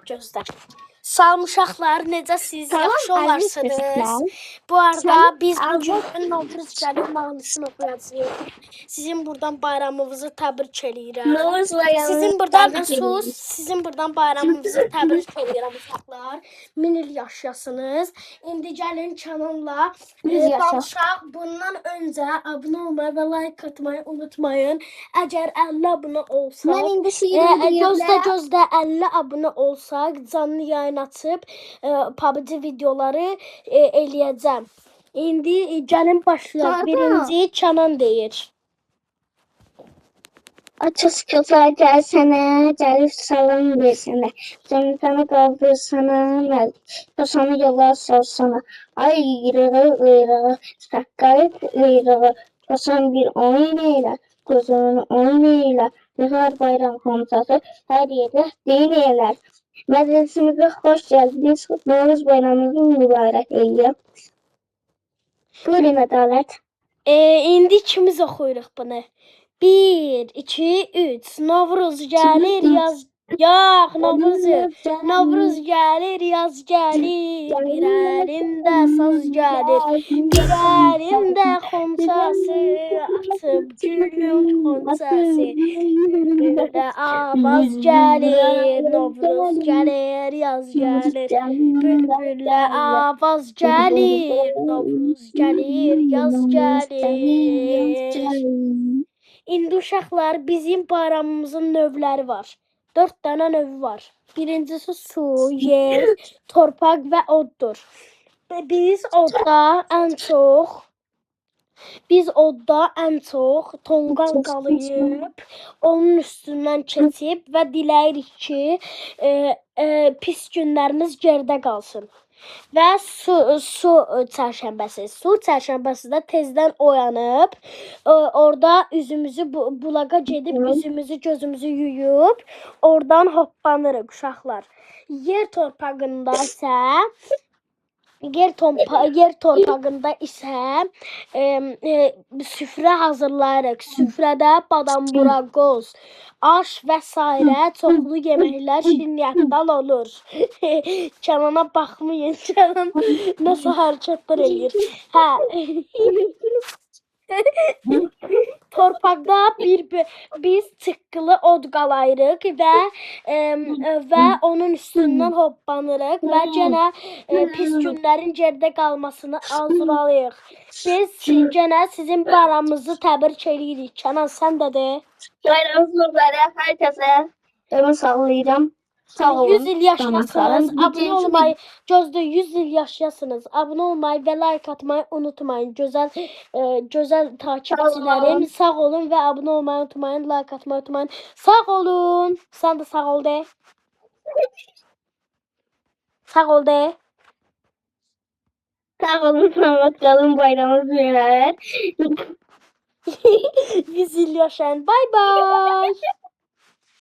gözlə. Salam uşaqlar, necəsiz? Yaxşı olarsınız. Bu arada biz bugün Novruz gəlir mahnısını oxuyacağıq. Sizin buradan bayramınızı təbrik edirəm. Sizin buradan bayramınızı təbrik edirəm uşaqlar. 1000 il yaşayasınız. İndi gəlin kanalla danışaq. Bundan öncə abunə olmayı və like atmayı unutmayın. Əgər 50 abunə olsa, gözdə 50 abunə olsaq, canlı yayın açıb PUBG videoları eləyəcəm. İndi gəlin başlayaq. Birinci Kənan deyir. Açız kızlar gelsene, gelip salam versene. Cemiltanı kaldırsana, sana yola sorsana. Ay yırığı, sakkayı yırığı. Kasan bir oyun eyle, gözünün oyun eyle. Yıkar bayram komutatı, her yerde değil eyler. Meclisimize hoş geldiniz. Novruz bayramımızın mübarek eyle. Buyurun adalet. İndi ikimiz oxuyuruq bunu. 1, 2, 3. Novruz gəlir, yaz. Yox, Novruz gəlir, yaz gəlir. Bir əlində saz gəlir. Bir əlində xonçası, açıb gülün xonçası. Belə avaz gəlir, Novruz gəlir, yaz gəlir. Bülbüllə avaz gəlir, Novruz gəlir, yaz gəlir. İndi uşaqlar, bizim bayramımızın növləri var. 4 dənə növü var. Birincisi su, yer, torpaq və oddur. Biz odda ən çox tonqal qalayıb, onun üstündən keçib və diləyirik ki, pis günlərimiz geridə qalsın. Və su çərşənbəsi. Su çərşənbəsi də tezdən oyanıb, orada üzümüzü bulağa gedib, üzümüzü, gözümüzü yuyub, oradan hoppanırıq uşaqlar. Yer torpağında isə süfrə hazırlayırıq. Süfrədə badambura, qoz, aş və s. çoxlu yeməklər şirniyyatdan olur. Kənana baxmayın, Kənan nasıl hərəkətlər edir. Torpaqda biz çıqqılı od qalayırıq və onun üstündən hoppanırıq və yenə pis günlərin geridə qalmasını arzulayırıq. Biz yenə sizin bayramınızı təbrik edirik. Kənan, sən də de. Bayramınız mübarək, herkese ömür sağlayacağım. Sağ olun. 100 il yaşayasınız. Abunə olmayı, gözdə 100 il yaşayasınız. Abunə olmayı və like atmayı unutmayın. Gözəl takipçilərim. Sağ olun və abunə olmayı unutmayın. Like atmayı unutmayın. Sağ olun. Sən də sağ ol de. Sağ ol de. Sağ olun, selamat kalın, bayramınız mübarək. 100 il yaşayın. Bay bay.